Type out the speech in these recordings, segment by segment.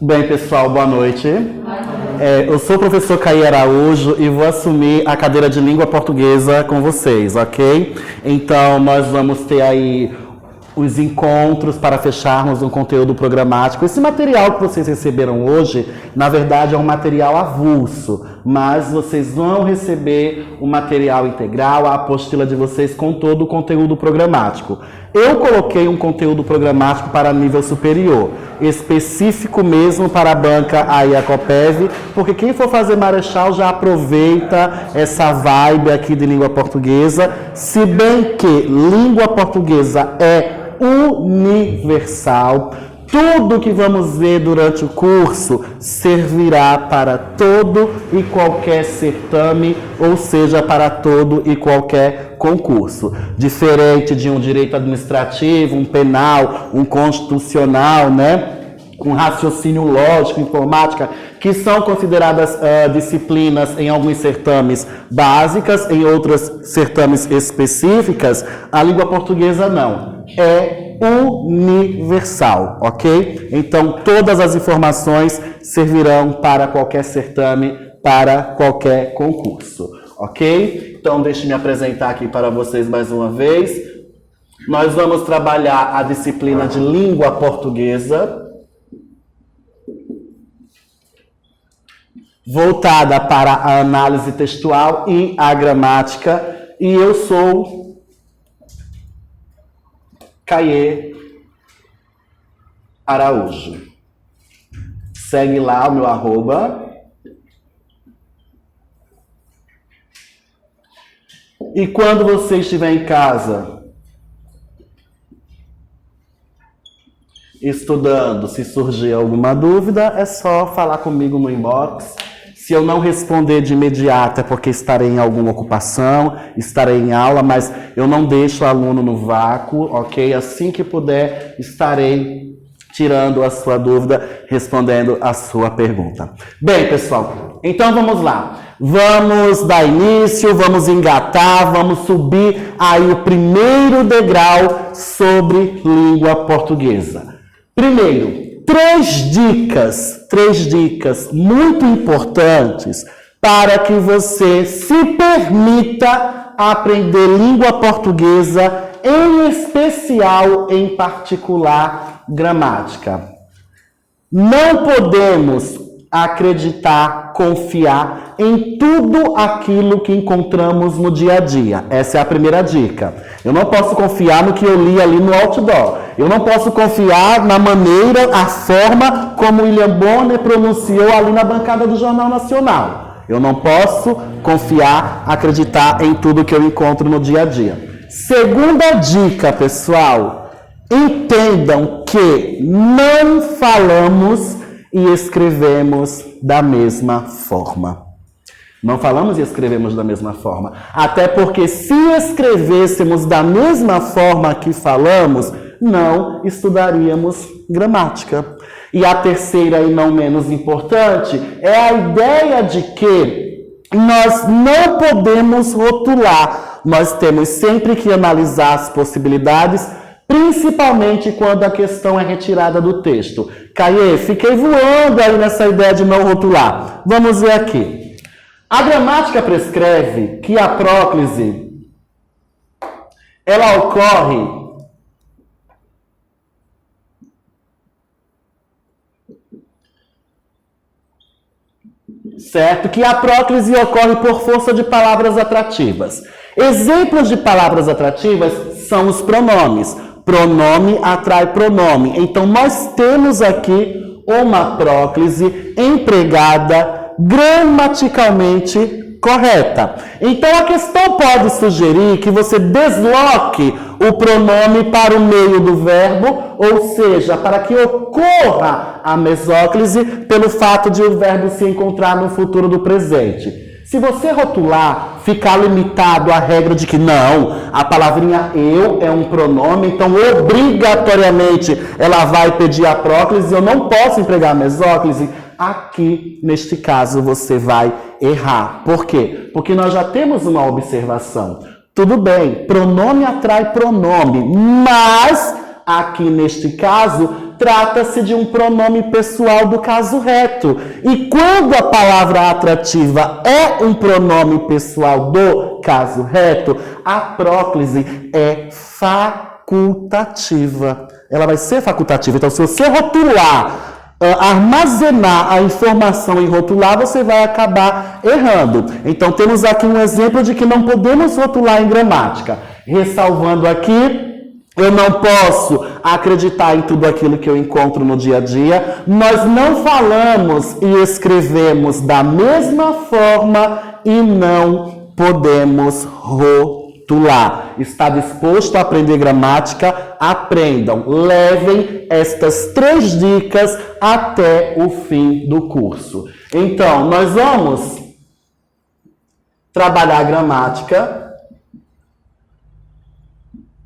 Bem, pessoal, boa noite. Eu sou o professor Caí Araújo e vou assumir a cadeira de língua portuguesa com vocês, ok? Então, nós vamos ter aí os encontros para fecharmos um conteúdo programático. Esse material que vocês receberam hoje, na verdade, é um material avulso, mas vocês vão receber o material integral, a apostila de vocês com todo o conteúdo programático. Eu coloquei um conteúdo programático para nível superior, específico mesmo para a banca aí, a Copeve, porque quem for fazer Marechal já aproveita essa vibe aqui de língua portuguesa, se bem que língua portuguesa é universal. Tudo que vamos ver durante o curso servirá para todo e qualquer certame, ou seja, para todo e qualquer concurso. Diferente de um direito administrativo, um penal, um constitucional, né? Um raciocínio lógico, informática, que são consideradas disciplinas em alguns certames básicas, em outras certames específicas, a língua portuguesa não. É universal, ok? Então, todas as informações servirão para qualquer certame, para qualquer concurso, ok? Então, deixe-me me apresentar aqui para vocês mais uma vez. Nós vamos trabalhar a disciplina de língua portuguesa, voltada para a análise textual e a gramática, e eu sou Caí Araújo. Segue lá o meu arroba. E quando você estiver em casa estudando, se surgir alguma dúvida, é só falar comigo no inbox. Se eu não responder de imediato é porque estarei em alguma ocupação, estarei em aula, mas eu não deixo o aluno no vácuo, ok? Assim que puder, estarei tirando a sua dúvida, respondendo a sua pergunta. Bem, pessoal, então vamos lá. Vamos dar início, vamos engatar, vamos subir aí o primeiro degrau sobre língua portuguesa. Primeiro, três dicas muito importantes para que você se permita aprender língua portuguesa, em especial, em particular, gramática. Não podemos acreditar, confiar em tudo aquilo que encontramos no dia a dia. Essa é a primeira dica. Eu não posso confiar no que eu li ali no outdoor. Eu não posso confiar na maneira, a forma como William Bonner pronunciou ali na bancada do Jornal Nacional. Eu não posso confiar, acreditar em tudo que eu encontro no dia a dia. Segunda dica, pessoal. Entendam que não falamos e escrevemos da mesma forma. Não falamos e escrevemos da mesma forma. Até porque se escrevêssemos da mesma forma que falamos, não estudaríamos gramática. E a terceira e não menos importante é a ideia de que nós não podemos rotular. Nós temos sempre que analisar as possibilidades, principalmente quando a questão é retirada do texto. Caí, fiquei voando aí nessa ideia de não rotular. Vamos ver aqui. A gramática prescreve que a próclise, ela ocorre certo? Que a próclise ocorre por força de palavras atrativas. Exemplos de palavras atrativas são os pronomes. Pronome atrai pronome. Então, nós temos aqui uma próclise empregada gramaticalmente correta. Então, a questão pode sugerir que você desloque o pronome para o meio do verbo, ou seja, para que ocorra a mesóclise pelo fato de o verbo se encontrar no futuro do presente. Se você rotular, ficar limitado à regra de que não, a palavrinha eu é um pronome, então obrigatoriamente ela vai pedir a próclise, eu não posso empregar a mesóclise, aqui, neste caso, você vai errar. Por quê? Porque nós já temos uma observação. Tudo bem, pronome atrai pronome, mas aqui neste caso trata-se de um pronome pessoal do caso reto. E quando a palavra atrativa é um pronome pessoal do caso reto, a próclise é facultativa. Ela vai ser facultativa. Então, se você rotular, armazenar a informação e rotular, você vai acabar errando. Então, temos aqui um exemplo de que não podemos rotular em gramática. Ressalvando aqui, eu não posso acreditar em tudo aquilo que eu encontro no dia a dia. Nós não falamos e escrevemos da mesma forma e não podemos rotular. Está disposto a aprender gramática? Aprendam. Levem estas 3 dicas até o fim do curso. Então, nós vamos trabalhar a gramática.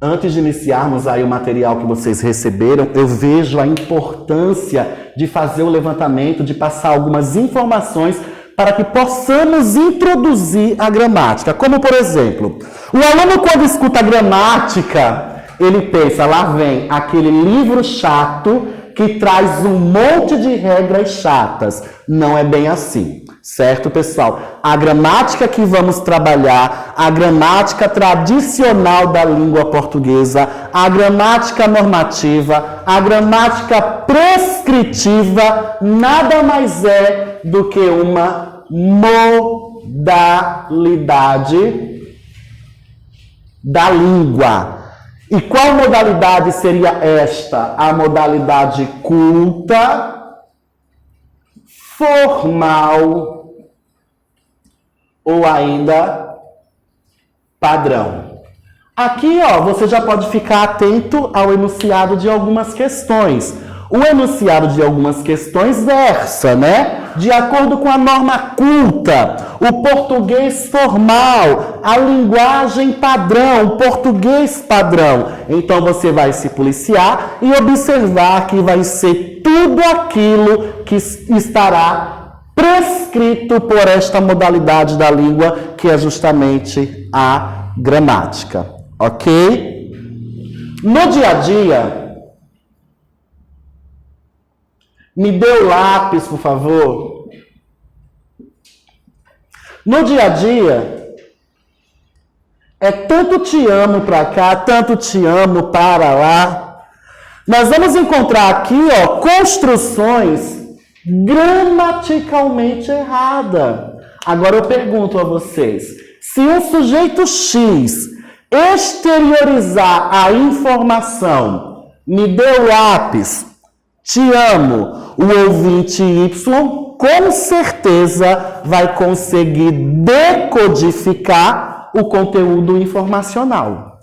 Antes de iniciarmos aí o material que vocês receberam, eu vejo a importância de fazer o levantamento, de passar algumas informações para que possamos introduzir a gramática. Como, por exemplo, o aluno quando escuta a gramática, ele pensa, lá vem aquele livro chato que traz um monte de regras chatas. Não é bem assim. Certo, pessoal? A gramática que vamos trabalhar, a gramática tradicional da língua portuguesa, a gramática normativa, a gramática prescritiva, nada mais é do que uma modalidade da língua. E qual modalidade seria esta? A modalidade culta, formal ou ainda padrão. Aqui, você já pode ficar atento ao enunciado de algumas questões. O enunciado de algumas questões versa, de acordo com a norma culta, o português formal, a linguagem padrão, o português padrão. Então você vai se policiar e observar que vai ser tudo aquilo que estará prescrito por esta modalidade da língua, que é justamente a gramática. Ok? No dia a dia, me dê o lápis, por favor. No dia a dia, é tanto te amo para cá, tanto te amo para lá. Nós vamos encontrar aqui, construções gramaticalmente erradas. Agora eu pergunto a vocês, se um sujeito X exteriorizar a informação, me deu lápis, te amo, o ouvinte Y com certeza vai conseguir decodificar o conteúdo informacional.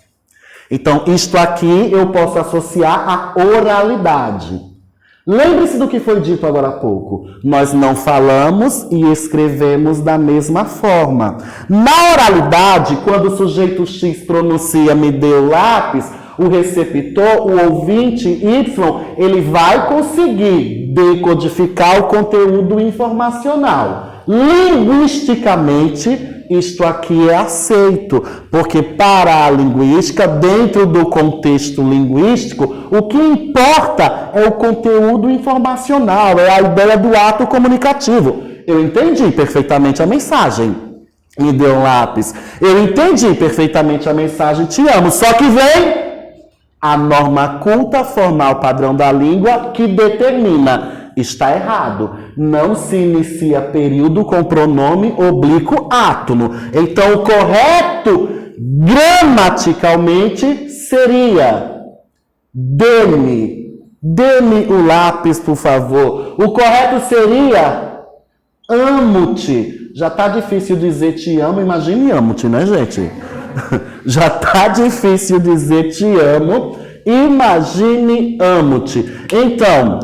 Então, isto aqui eu posso associar à oralidade. Lembre-se do que foi dito agora há pouco. Nós não falamos e escrevemos da mesma forma. Na oralidade, quando o sujeito X pronuncia me deu lápis, o receptor, o ouvinte Y, ele vai conseguir decodificar o conteúdo informacional. Linguisticamente, isto aqui é aceito, porque para a linguística, dentro do contexto linguístico, o que importa é o conteúdo informacional, é a ideia do ato comunicativo. Eu entendi perfeitamente a mensagem, me deu um lápis. Eu entendi perfeitamente a mensagem, te amo. Só que vem a norma culta formal padrão da língua que determina. Está errado. Não se inicia período com pronome oblíquo átono. Então, o correto gramaticalmente seria dê-me o lápis, por favor. O correto seria amo-te. Já está difícil dizer te amo, imagine amo-te, né, gente? Já está difícil dizer te amo, imagine amo-te. Então,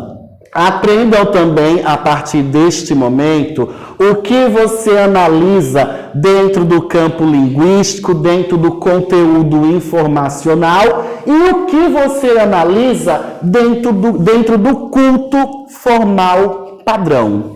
aprendam também, a partir deste momento, o que você analisa dentro do campo linguístico, dentro do conteúdo informacional e o que você analisa dentro do culto formal padrão.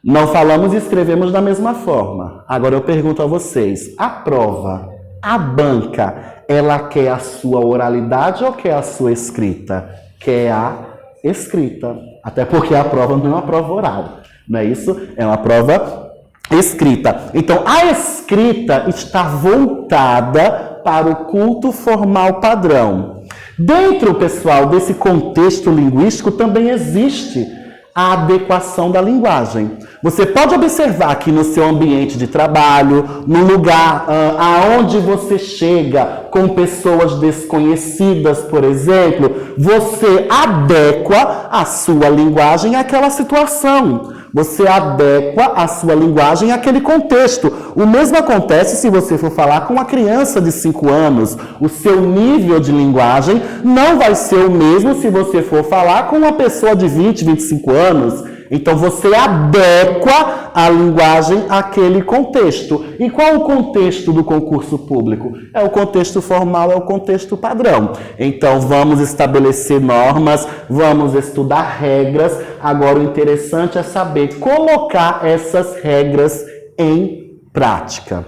Não falamos e escrevemos da mesma forma. Agora eu pergunto a vocês, a prova, a banca, ela quer a sua oralidade ou quer a sua escrita? que é a escrita. Até porque a prova não é uma prova oral, não é isso? É uma prova escrita. Então, a escrita está voltada para o culto formal padrão. Dentro, pessoal, desse contexto linguístico também existe a adequação da linguagem. Você pode observar que no seu ambiente de trabalho, no lugar aonde você chega com pessoas desconhecidas, por exemplo, você adequa a sua linguagem àquela situação. Você adequa a sua linguagem àquele contexto. O mesmo acontece se você for falar com uma criança de 5 anos. O seu nível de linguagem não vai ser o mesmo se você for falar com uma pessoa de 20, 25 anos. Então você adequa a linguagem àquele contexto. E qual o contexto do concurso público? É o contexto formal, é o contexto padrão. Então vamos estabelecer normas, vamos estudar regras. Agora o interessante é saber colocar essas regras em prática.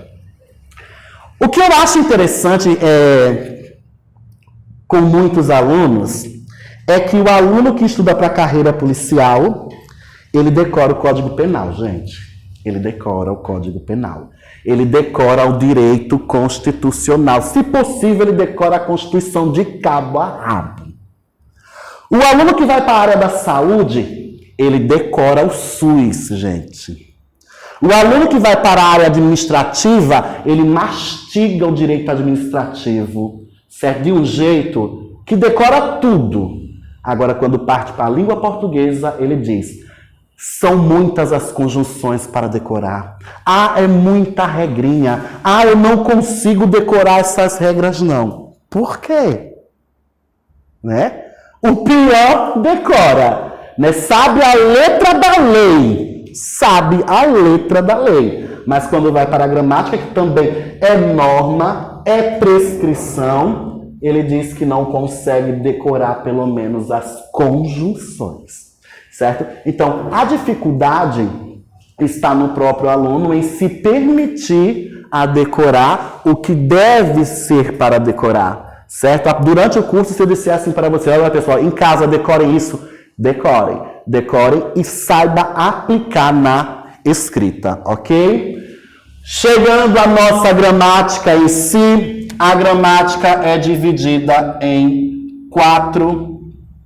O que eu acho interessante com muitos alunos é que o aluno que estuda para a carreira policial, ele decora o Código Penal, gente. Ele decora o Código Penal. Ele decora o direito constitucional. Se possível, ele decora a Constituição de cabo a rabo. O aluno que vai para a área da saúde, ele decora o SUS, gente. O aluno que vai para a área administrativa, ele mastiga o direito administrativo, certo? De um jeito que decora tudo. Agora, quando parte para a língua portuguesa, ele diz: são muitas as conjunções para decorar. É muita regrinha. Eu não consigo decorar essas regras, não. Por quê? Né? O pior decora. Né? Sabe a letra da lei. Sabe a letra da lei. Mas quando vai para a gramática, que também é norma, é prescrição, ele diz que não consegue decorar pelo menos as conjunções. Certo? Então, a dificuldade está no próprio aluno em se permitir a decorar o que deve ser para decorar. Certo? Durante o curso, se eu disser assim para você: olha, pessoal, em casa decorem isso, decorem. Decorem e saiba aplicar na escrita, ok? Chegando à nossa gramática em si, a gramática é dividida em 4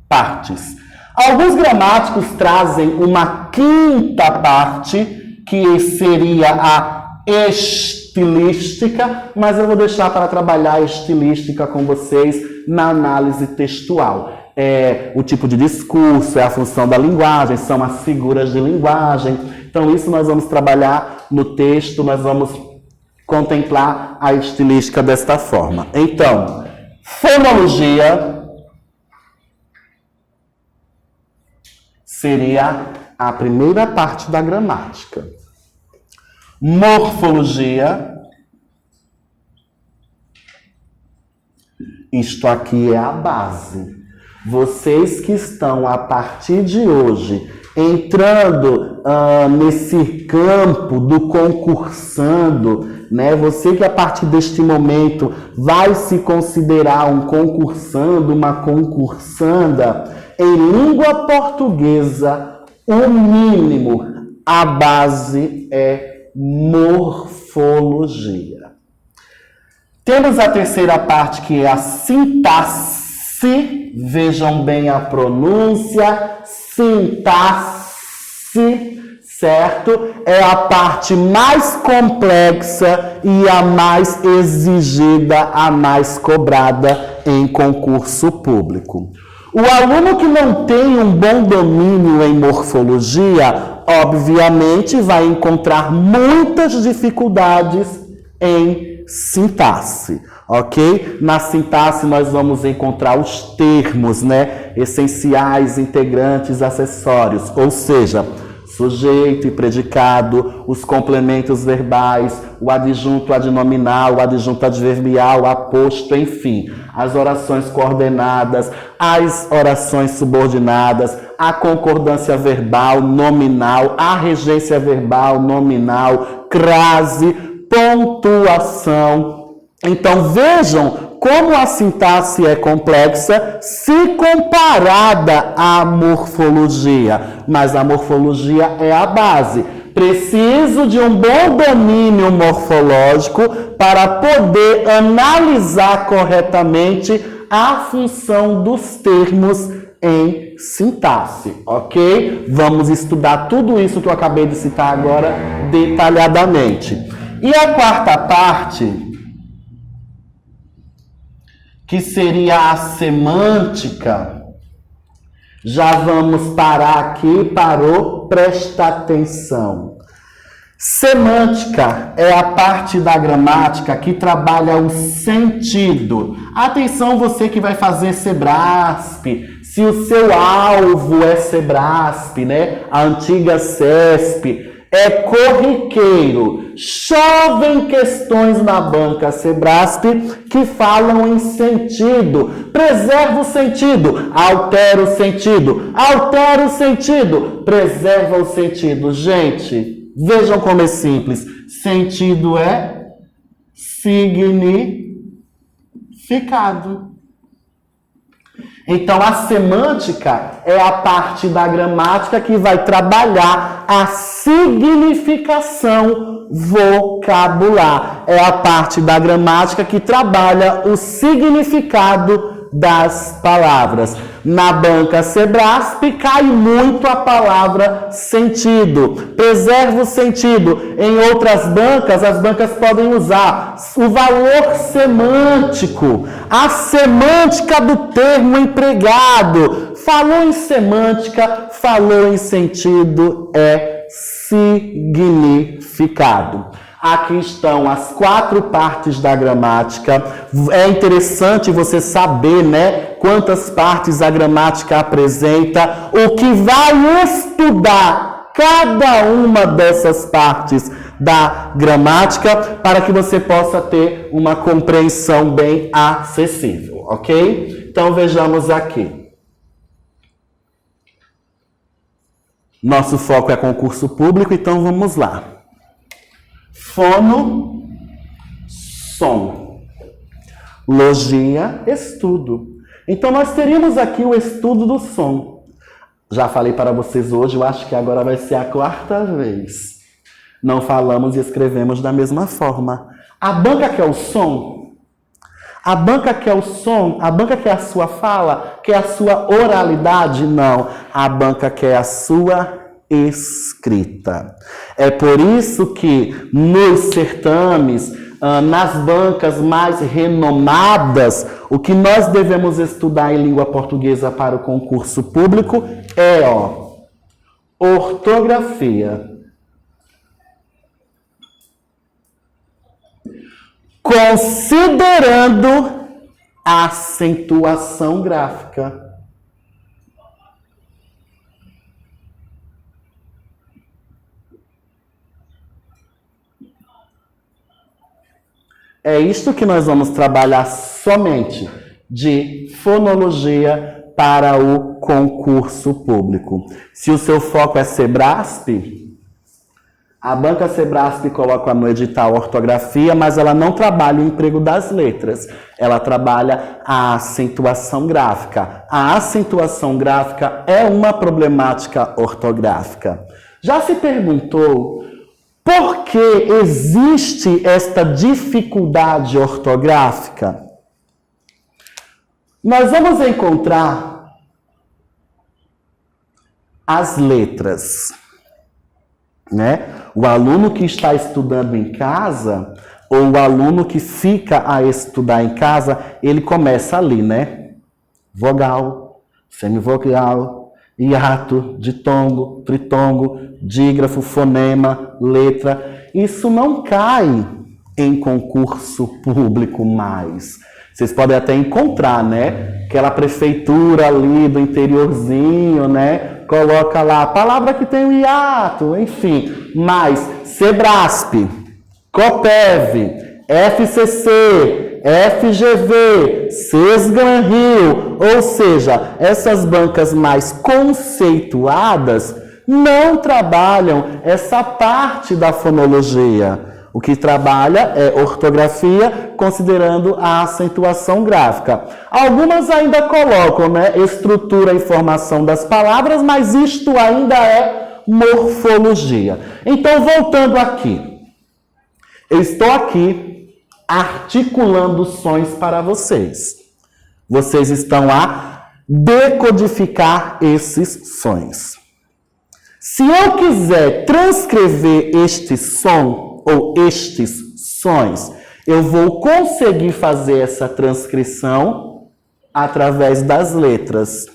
partes. Alguns gramáticos trazem uma 5ª parte, que seria a estilística, mas eu vou deixar para trabalhar a estilística com vocês na análise textual. É o tipo de discurso, é a função da linguagem, são as figuras de linguagem. Então isso nós vamos trabalhar no texto, nós vamos contemplar a estilística desta forma. Então, fonologia seria a primeira parte da gramática. Morfologia, isto aqui é a base. Vocês que estão, a partir de hoje, entrando nesse campo do concursando, né? Você que a partir deste momento vai se considerar um concursando, uma concursanda, em língua portuguesa, o mínimo, a base é morfologia. Temos a terceira parte, que é a sintaxe. Vejam bem a pronúncia. Sintaxe, certo? É a parte mais complexa e a mais exigida, a mais cobrada em concurso público. O aluno que não tem um bom domínio em morfologia, obviamente, vai encontrar muitas dificuldades em sintaxe, ok? Na sintaxe nós vamos encontrar os termos, né? Essenciais, integrantes, acessórios, ou seja, sujeito e predicado, os complementos verbais, o adjunto adnominal, o adjunto adverbial, aposto, enfim, as orações coordenadas, as orações subordinadas, a concordância verbal, nominal, a regência verbal, nominal, crase, pontuação. Então vejam como a sintaxe é complexa se comparada à morfologia. Mas a morfologia é a base. Preciso de um bom domínio morfológico para poder analisar corretamente a função dos termos em sintaxe, ok? Vamos estudar tudo isso que eu acabei de citar agora detalhadamente. E a quarta parte, que seria a semântica, já vamos parar aqui para o presta atenção. Semântica é a parte da gramática que trabalha o sentido. Atenção, você que vai fazer Sebrasp, se o seu alvo é Sebrasp, né? A antiga CESP, é corriqueiro. Chovem questões na banca Sebrasp que falam em sentido. Preserva o sentido, altera o sentido, altera o sentido, preserva o sentido. Gente, vejam como é simples. Sentido é significado. Então, a semântica é a parte da gramática que vai trabalhar a significação vocabular. É a parte da gramática que trabalha o significado das palavras. Na banca Sebrasp cai muito a palavra sentido. Preserva o sentido. Em outras bancas, as bancas podem usar o valor semântico, a semântica do termo empregado. Falou em semântica, falou em sentido, é significado. Aqui estão as 4 partes da gramática. É interessante você saber, né, quantas partes a gramática apresenta, o que vai estudar cada uma dessas partes da gramática para que você possa ter uma compreensão bem acessível, ok? Então vejamos aqui. Nosso foco é concurso público, então vamos lá. Fono, som. Logia, estudo. Então, nós teríamos aqui o estudo do som. Já falei para vocês hoje, eu acho que agora vai ser a 4ª vez. Não falamos e escrevemos da mesma forma. A banca quer o som? A banca quer o som? A banca quer a sua fala? Quer a sua oralidade? Não. A banca quer a sua escrita. É por isso que nos certames, nas bancas mais renomadas, o que nós devemos estudar em língua portuguesa para o concurso público é ortografia, considerando a acentuação gráfica. É isto que nós vamos trabalhar somente de fonologia para o concurso público. Se o seu foco é Sebrasp, a banca Sebrasp coloca no edital ortografia, mas ela não trabalha o emprego das letras. Ela trabalha a acentuação gráfica. A acentuação gráfica é uma problemática ortográfica. Já se perguntou por que existe esta dificuldade ortográfica? Nós vamos encontrar as letras, né? O aluno que está estudando em casa, ou o aluno que fica a estudar em casa, ele começa ali, né? Vogal, semivogal, hiato, ditongo, tritongo, dígrafo, fonema, letra. Isso não cai em concurso público mais. Vocês podem até encontrar, né? Aquela prefeitura ali do interiorzinho, né? Coloca lá a palavra que tem o hiato, enfim. Mas Sebrasp, Copev, FCC, FGV, Sesgran Rio, ou seja, essas bancas mais conceituadas não trabalham essa parte da fonologia. O que trabalha é ortografia, considerando a acentuação gráfica. Algumas ainda colocam, né, estrutura e formação das palavras, mas isto ainda é morfologia. Então, voltando aqui. Eu estou aqui articulando sons para vocês. Vocês estão a decodificar esses sons. Se eu quiser transcrever este som ou estes sons, eu vou conseguir fazer essa transcrição através das letras.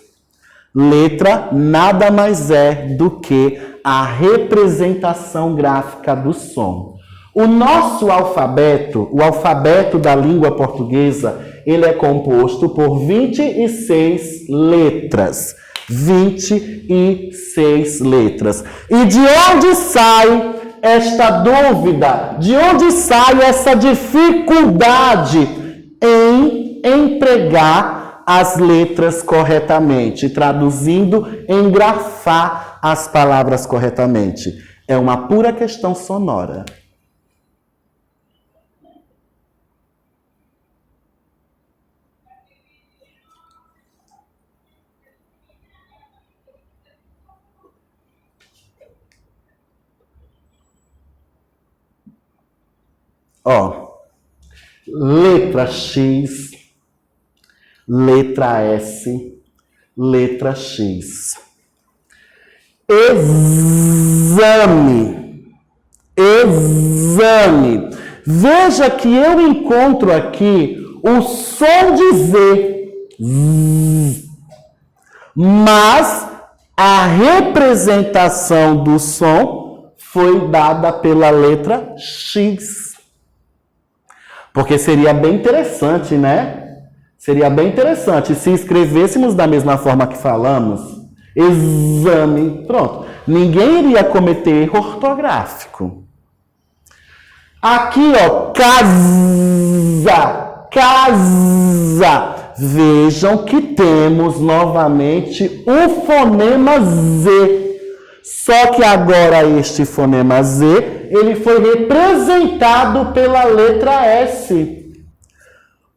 Letra nada mais é do que a representação gráfica do som. O nosso alfabeto, o alfabeto da língua portuguesa, ele é composto por 26 letras. 26 letras. E de onde sai esta dúvida? De onde sai essa dificuldade em empregar as letras corretamente, traduzindo, engrafar as palavras corretamente? É uma pura questão sonora. Ó, letra X, letra S, letra X. Exame. Exame. Veja que eu encontro aqui o som de Z. Mas a representação do som foi dada pela letra X. Porque seria bem interessante, né? Seria bem interessante se escrevêssemos da mesma forma que falamos. Exame. Pronto. Ninguém iria cometer erro ortográfico. Aqui, ó, casa. Casa. Vejam que temos novamente o fonema Z. Só que agora este fonema Z, ele foi representado pela letra S.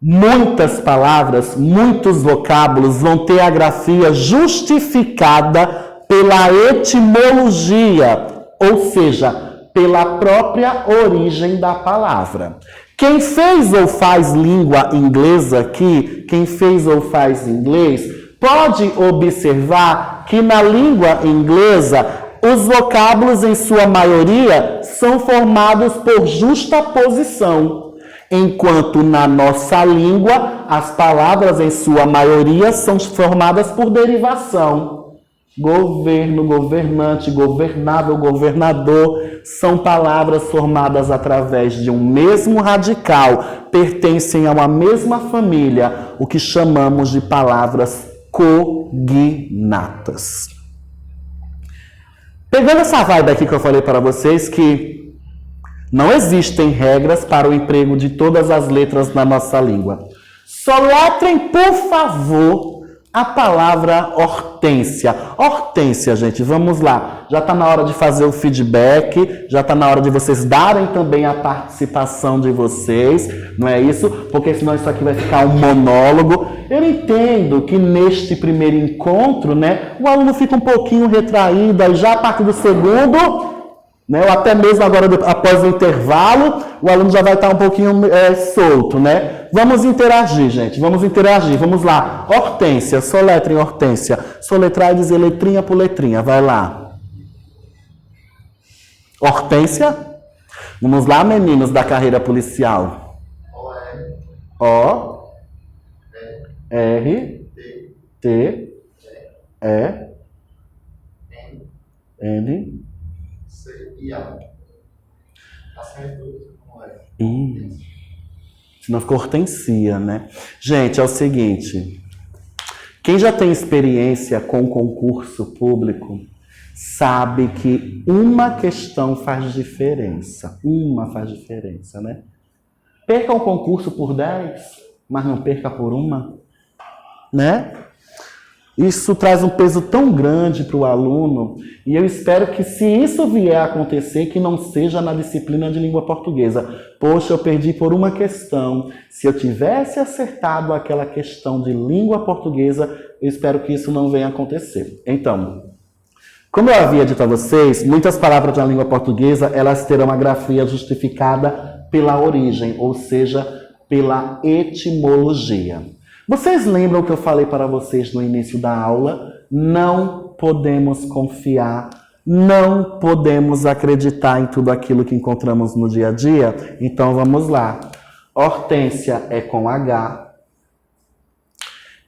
Muitas palavras, muitos vocábulos vão ter a grafia justificada pela etimologia, ou seja, pela própria origem da palavra. Quem fez ou faz língua inglesa aqui, quem fez ou faz inglês, pode observar que na língua inglesa, os vocábulos, em sua maioria, são formados por justaposição, enquanto na nossa língua, as palavras, em sua maioria, são formadas por derivação. Governo, governante, governável, governador, são palavras formadas através de um mesmo radical, pertencem a uma mesma família, o que chamamos de palavras cognatas. Pegando essa vibe aqui que eu falei para vocês, que não existem regras para o emprego de todas as letras na nossa língua. Soletrem, por favor, a palavra hortência. Hortência, gente, vamos lá. Já está na hora de fazer o feedback, já está na hora de vocês darem também a participação de vocês, não é isso? Porque senão isso aqui vai ficar um monólogo. Eu entendo que neste primeiro encontro, né, o aluno fica um pouquinho retraído, aí já a partir do segundo, né, ou até mesmo agora após o intervalo, o aluno já vai estar um pouquinho solto, né? Vamos interagir, gente, vamos interagir, vamos lá. Hortência, soletrem Hortência. Soletrar e dizer letrinha por letrinha, vai lá. Hortência? Vamos lá, meninos da carreira policial. O, R, T, E, N, C e A. Senão ficou hortensia, né? Gente, é o seguinte. Quem já tem experiência com concurso público sabe que uma questão faz diferença. Uma faz diferença, né? Perca um concurso por 10, mas não perca por uma, né? Isso traz um peso tão grande para o aluno, e eu espero que, se isso vier a acontecer, que não seja na disciplina de língua portuguesa. Poxa, eu perdi por uma questão. Se eu tivesse acertado aquela questão de língua portuguesa, eu espero que isso não venha a acontecer. Então, como eu havia dito a vocês, muitas palavras da língua portuguesa, elas terão a grafia justificada pela origem, ou seja, pela etimologia. Vocês lembram que eu falei para vocês no início da aula? Não podemos confiar, não podemos acreditar em tudo aquilo que encontramos no dia a dia. Então vamos lá. Hortência é com H.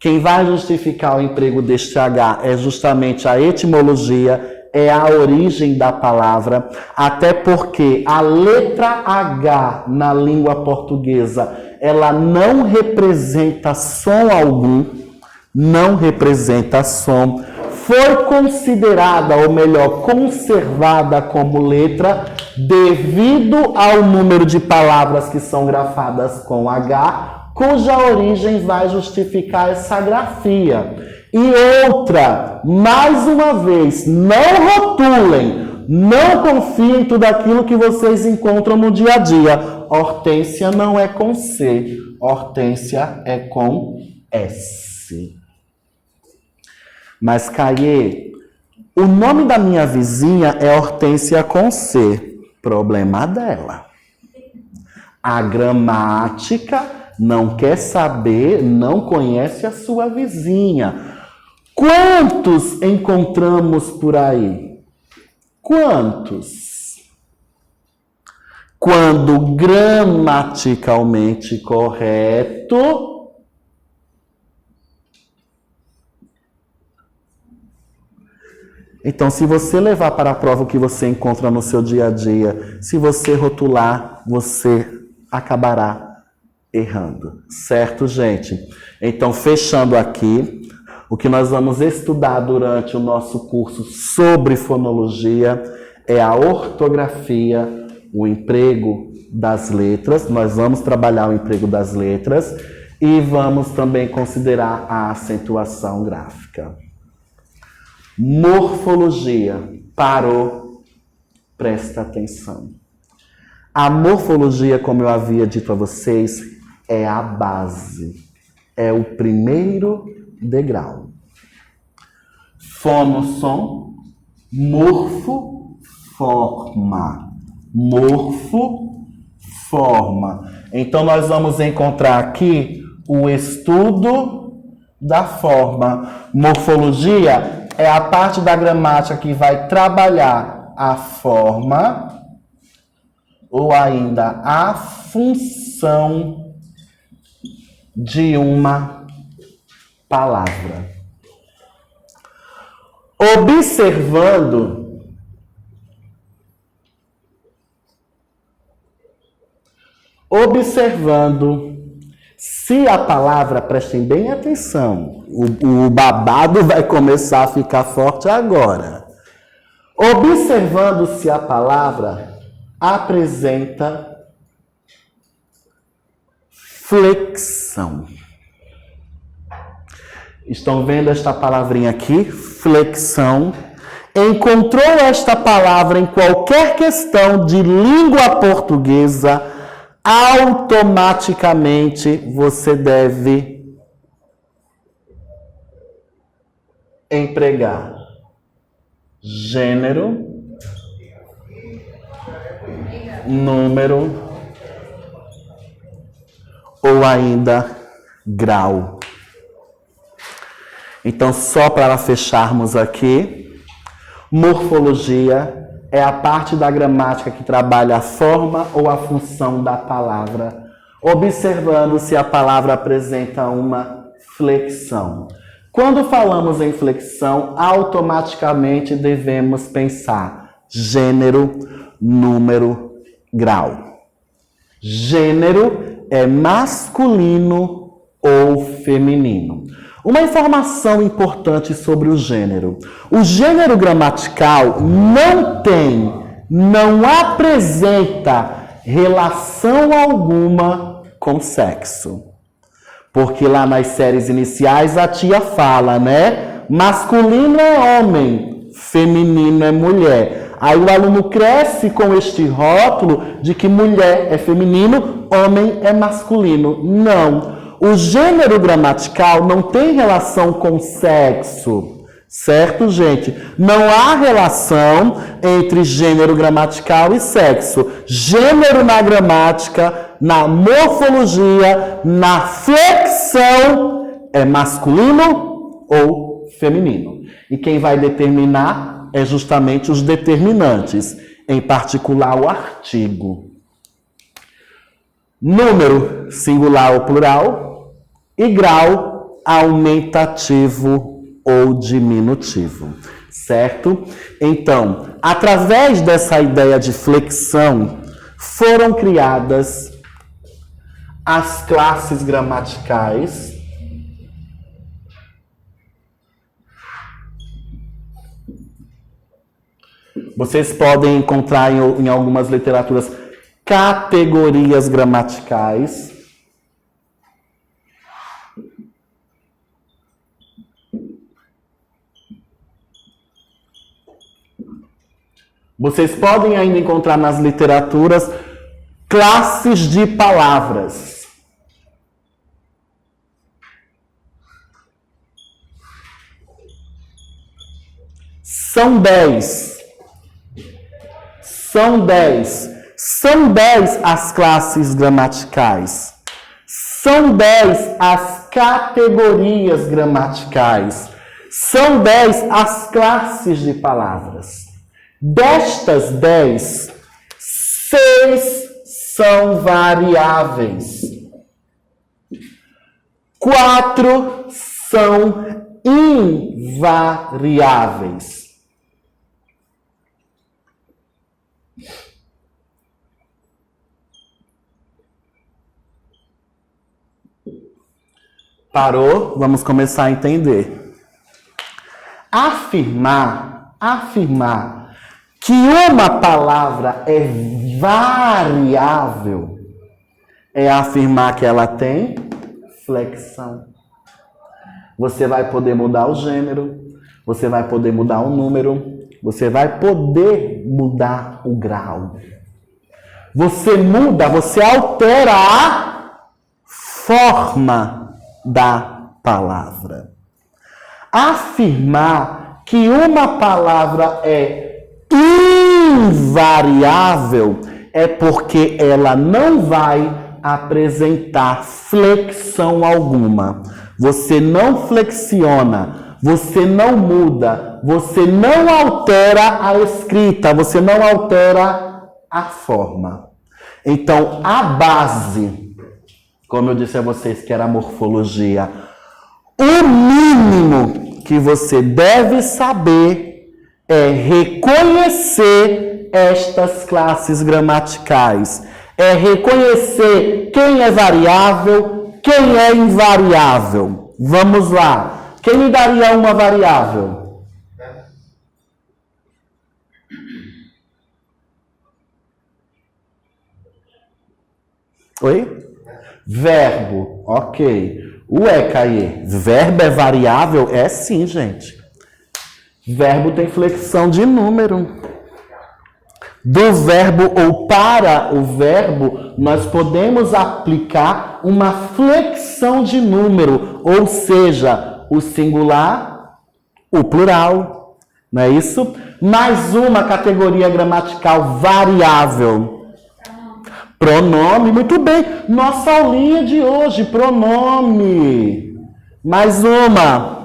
Quem vai justificar o emprego deste H é justamente a etimologia, é a origem da palavra, até porque a letra H na língua portuguesa, ela não representa som algum, não representa som, foi considerada, ou melhor, conservada como letra devido ao número de palavras que são grafadas com H, cuja origem vai justificar essa grafia. E outra, mais uma vez, não rotulem, não confiem em tudo aquilo que vocês encontram no dia a dia. Hortência não é com C, Hortência é com S. Mas, Caê, o nome da minha vizinha é Hortência com C. Problema dela. A gramática não quer saber, não conhece a sua vizinha. Quantos encontramos por aí? Quantos? Quando gramaticalmente correto, então, se você levar para a prova o que você encontra no seu dia a dia, se você rotular, você acabará errando. Certo, gente? Então, fechando aqui, o que nós vamos estudar durante o nosso curso sobre fonologia é a ortografia, o emprego das letras. Nós vamos trabalhar o emprego das letras e vamos também considerar a acentuação gráfica. Morfologia. Parou? Presta atenção. A morfologia, como eu havia dito a vocês, é a base. É o primeiro degrau. Fono-som, morfo, forma. Morfo, forma. Então, nós vamos encontrar aqui o estudo da forma. Morfologia é a parte da gramática que vai trabalhar a forma ou ainda a função de uma palavra. Observando se a palavra, prestem bem atenção, o babado vai começar a ficar forte agora. Observando se a palavra apresenta flexão. Estão vendo esta palavrinha aqui? Flexão. Encontrou esta palavra em qualquer questão de língua portuguesa, automaticamente você deve empregar gênero, número ou ainda grau. Então, só para fecharmos aqui, morfologia é a parte da gramática que trabalha a forma ou a função da palavra, observando se a palavra apresenta uma flexão. Quando falamos em flexão, automaticamente devemos pensar gênero, número, grau. Gênero é masculino ou feminino. Uma informação importante sobre o gênero. O gênero gramatical não apresenta relação alguma com sexo. Porque lá nas séries iniciais a tia fala, né? masculino é homem, feminino é mulher. Aí o aluno cresce com este rótulo de que mulher é feminino, homem é masculino. Não. O gênero gramatical não tem relação com sexo. Certo, gente? Não há relação entre gênero gramatical e sexo. Gênero na gramática, na morfologia, na flexão é masculino ou feminino. E quem vai determinar é justamente os determinantes, em particular o artigo. Número, singular ou plural, e grau, aumentativo ou diminutivo, certo? Então, através dessa ideia de flexão, foram criadas as classes gramaticais Vocês podem encontrar em algumas literaturas categorias gramaticais. Vocês podem ainda encontrar nas literaturas classes de palavras. São 10. São 10 as classes gramaticais. São 10 as categorias gramaticais. São 10 as classes de palavras. Destas 10, 6 são variáveis. 4 são invariáveis. Parou? Vamos começar a entender. Afirmar que uma palavra é variável é afirmar que ela tem flexão. Você vai poder mudar o gênero, você vai poder mudar o número, você vai poder mudar o grau. Você muda, você altera a forma da palavra. Afirmar que uma palavra é invariável é porque ela não vai apresentar flexão alguma. Você não flexiona, você não muda, você não altera a escrita, você não altera a forma. Então, a base, como eu disse a vocês que era a morfologia, o mínimo que você deve saber é reconhecer estas classes gramaticais. É reconhecer quem é variável, quem é invariável. Vamos lá. Quem me daria uma variável? Oi? Verbo. Ok. Ué, Caê, verbo é variável? É sim, gente. Verbo tem flexão de número. Do verbo ou para o verbo, nós podemos aplicar uma flexão de número, ou seja, o singular, o plural. Não é isso? Mais uma categoria gramatical variável. Pronome, muito bem. Nossa aulinha de hoje, pronome. Mais uma.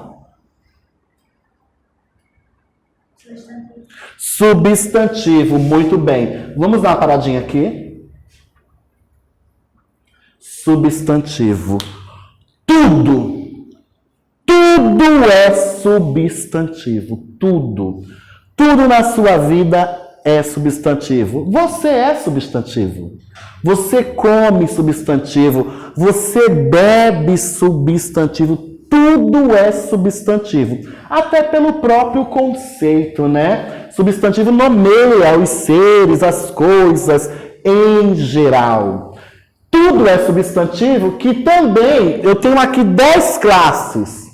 Substantivo, muito bem. Vamos dar uma paradinha aqui. Substantivo. Tudo é substantivo. Tudo na sua vida é substantivo. Você é substantivo. Você come substantivo. Você bebe substantivo. Tudo é substantivo. Até pelo próprio conceito, né? Substantivo nomeia os seres, as coisas em geral. Tudo é substantivo, que também eu tenho aqui 10 classes.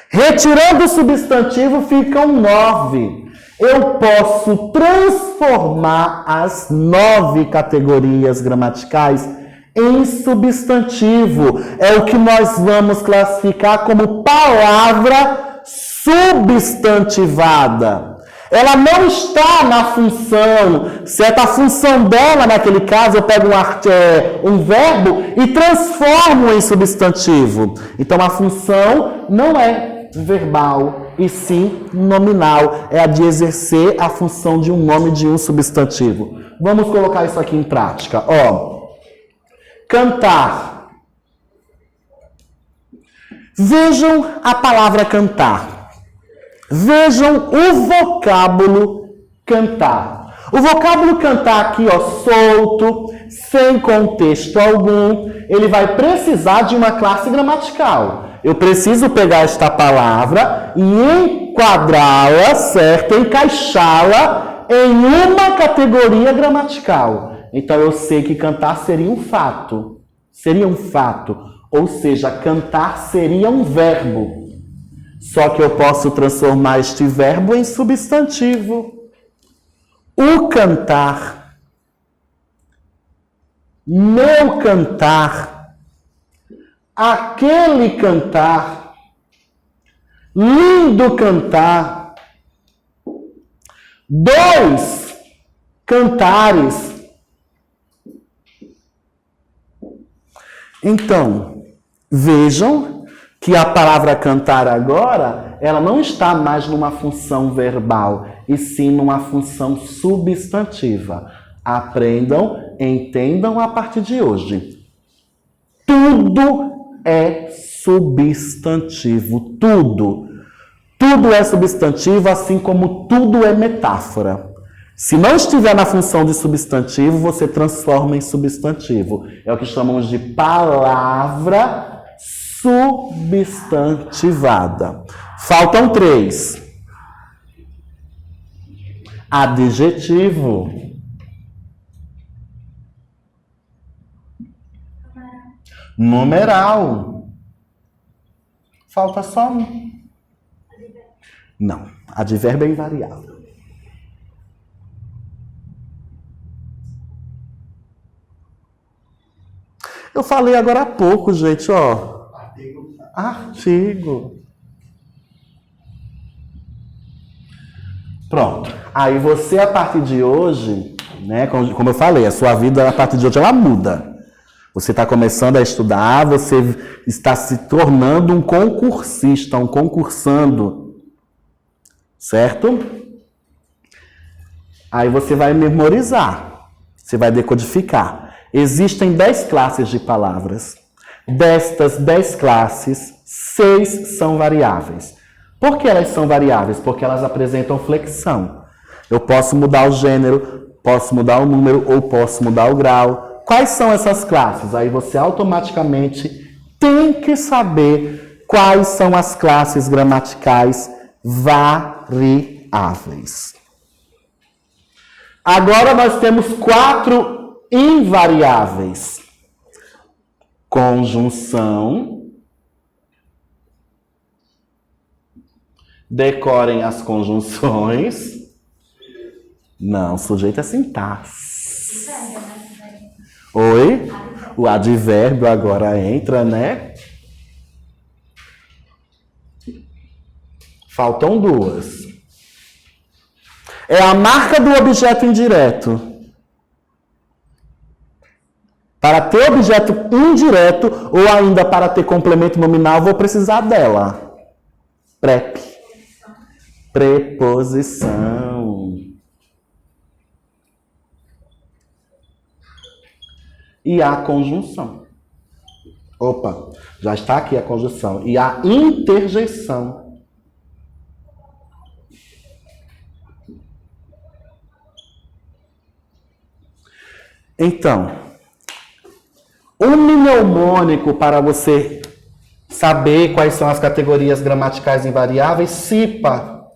Retirando o substantivo, ficam 9. Eu posso transformar as 9 categorias gramaticais em substantivo. É o que nós vamos classificar como palavra substantivada. Ela não está na função, certo? A função dela, naquele caso, eu pego um verbo e transformo em substantivo. Então, a função não é verbal, e sim nominal. É a de exercer a função de um nome de um substantivo. Vamos colocar isso aqui em prática. Cantar. Vejam a palavra cantar. Vejam o vocábulo cantar. O vocábulo cantar aqui, solto, sem contexto algum, ele vai precisar de uma classe gramatical. Eu preciso pegar esta palavra e enquadrá-la, certo? Encaixá-la em uma categoria gramatical. Então eu sei que cantar seria um fato. Seria um fato. Ou seja, cantar seria um verbo. Só que eu posso transformar este verbo em substantivo. O cantar. Meu cantar. Aquele cantar. Lindo cantar. 2 cantares. Então, vejam que a palavra cantar agora, ela não está mais numa função verbal, e sim numa função substantiva. Aprendam, entendam a partir de hoje. Tudo é substantivo, tudo. Tudo é substantivo, assim como tudo é metáfora. Se não estiver na função de substantivo, você transforma em substantivo. É o que chamamos de palavra substantivada. Faltam 3. Adjetivo. Numeral. Falta só um. Não. Advérbio é invariável. Eu falei agora há pouco, gente, Artigo. Pronto. Aí você, a partir de hoje, né, como eu falei, a sua vida, a partir de hoje, ela muda. Você está começando a estudar, você está se tornando um concursista, um concursando. Certo? Aí você vai memorizar. Você vai decodificar. Existem 10 classes de palavras. Destas 10 classes, 6 são variáveis. Por que elas são variáveis? Porque elas apresentam flexão. Eu posso mudar o gênero, posso mudar o número ou posso mudar o grau. Quais são essas classes? Aí você automaticamente tem que saber quais são as classes gramaticais variáveis. Agora nós temos 4 invariáveis. Conjunção. Decorem as conjunções. Não, sujeito é sintaxe. Oi? O advérbio agora entra, né? Faltam 2. É a marca do objeto indireto. Para ter objeto indireto ou ainda para ter complemento nominal, vou precisar dela. Prep. Preposição. E a conjunção. Opa, já está aqui a conjunção. E a interjeição. Então, um mnemônico para você saber quais são as categorias gramaticais invariáveis, CIPA.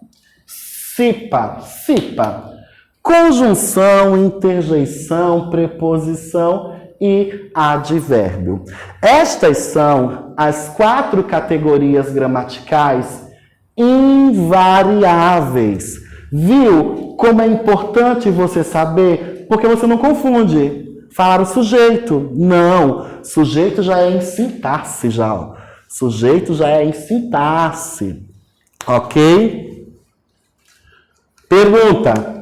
CIPA, CIPA. Conjunção, interjeição, preposição e advérbio. Estas são as 4 categorias gramaticais invariáveis. Viu como é importante você saber? Porque você não confunde. Falar o sujeito. Não. Sujeito já é em sintaxe, já. Ó. Sujeito já é em sintaxe. Ok? Pergunta.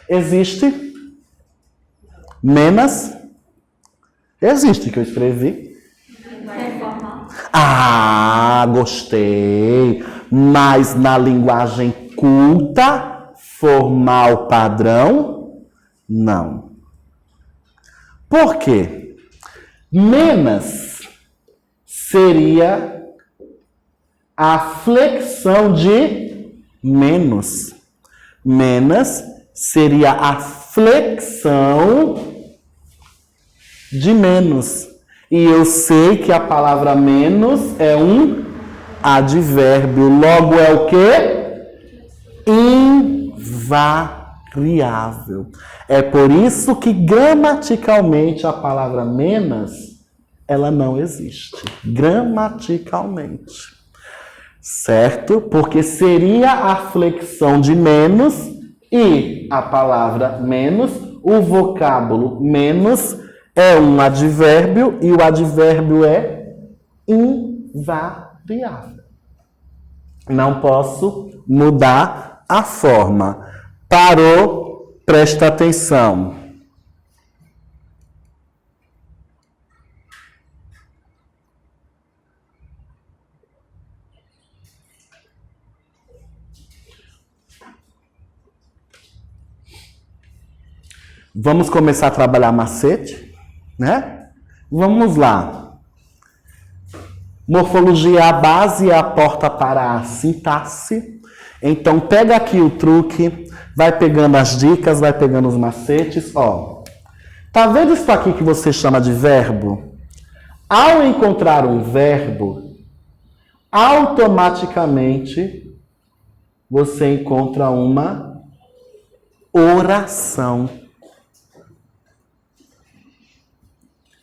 Existe menos? Existe que eu escrevi. Ah, gostei. Mas na linguagem culta, formal, padrão, não. Por quê? Menos seria a flexão de menos. Menos seria a flexão de menos. E eu sei que a palavra menos é um advérbio. Logo é o quê? Invariável. É por isso que gramaticalmente a palavra menos, ela não existe. Gramaticalmente. Certo? Porque seria a flexão de menos e a palavra menos, o vocábulo menos, é um advérbio e o advérbio é invariável. Não posso mudar a forma. Parou, presta atenção. Vamos começar a trabalhar macete, né? Vamos lá. Morfologia é a base e a porta para a sintaxe. Então, pega aqui o truque, vai pegando as dicas, vai pegando os macetes. Ó, tá vendo isso aqui que você chama de verbo? Ao encontrar um verbo, automaticamente você encontra uma oração.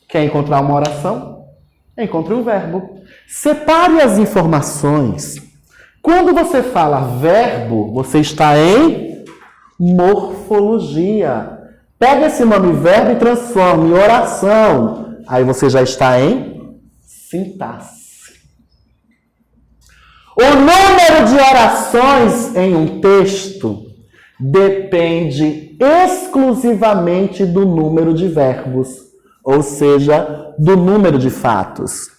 Quer encontrar uma oração? Encontre um verbo. Separe as informações. Quando você fala verbo, você está em morfologia. Pega esse nome verbo e transforma em oração. Aí você já está em sintaxe. O número de orações em um texto depende exclusivamente do número de verbos. Ou seja, do número de fatos.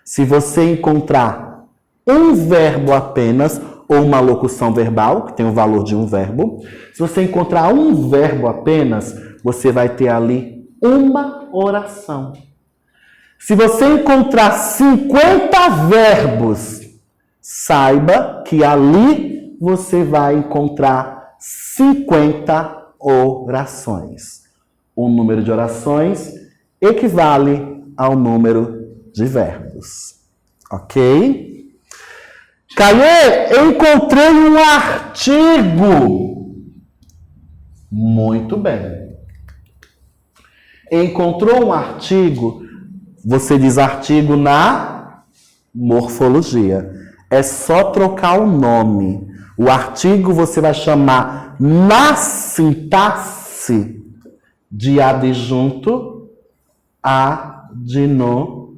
Se você encontrar um verbo apenas, ou uma locução verbal, que tem o valor de um verbo, se você encontrar um verbo apenas, você vai ter ali uma oração. Se você encontrar 50 verbos, saiba que ali você vai encontrar 50 orações. O número de orações equivale ao número de verbos. Ok? Caê, eu encontrei um artigo. Muito bem. Encontrou um artigo, você diz artigo na morfologia. É só trocar o nome. O artigo você vai chamar na sintaxe de adjunto adnominal.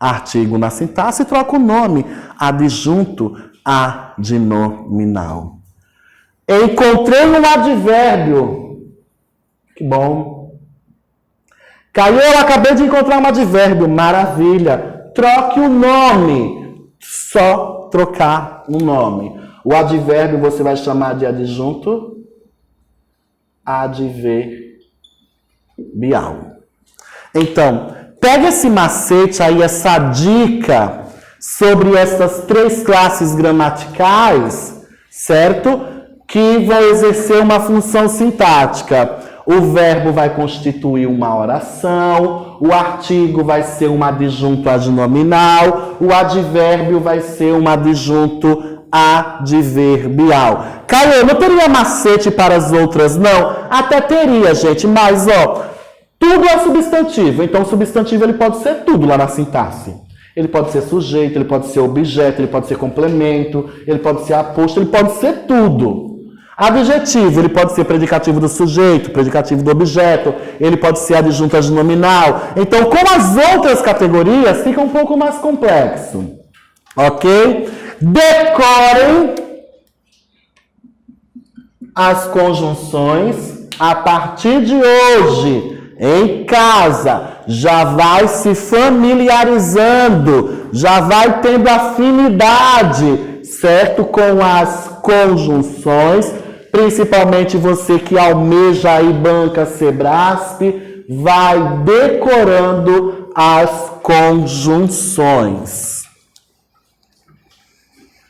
Artigo na sintaxe, troca o nome. Adjunto adnominal. Encontrei um advérbio. Que bom. Caiu, eu acabei de encontrar um advérbio. Maravilha. Troque o nome. Só trocar o nome. O advérbio você vai chamar de adjunto adverbial. Então, pega esse macete aí, essa dica sobre essas 3 classes gramaticais, certo? Que vão exercer uma função sintática. O verbo vai constituir uma oração, o artigo vai ser um adjunto adnominal, o advérbio vai ser um adjunto adverbial. Caio, não teria macete para as outras, não? Até teria, gente, mas, tudo é substantivo. Então, o substantivo ele pode ser tudo lá na sintaxe. Ele pode ser sujeito, ele pode ser objeto, ele pode ser complemento, ele pode ser aposto, ele pode ser tudo. Adjetivo, ele pode ser predicativo do sujeito, predicativo do objeto, ele pode ser adjunto adnominal. Então, com as outras categorias, fica um pouco mais complexo. Ok? Decorem as conjunções a partir de hoje. Em casa, já vai se familiarizando, já vai tendo afinidade, certo? Com as conjunções, principalmente você que almeja aí banca Sebrasp, vai decorando as conjunções.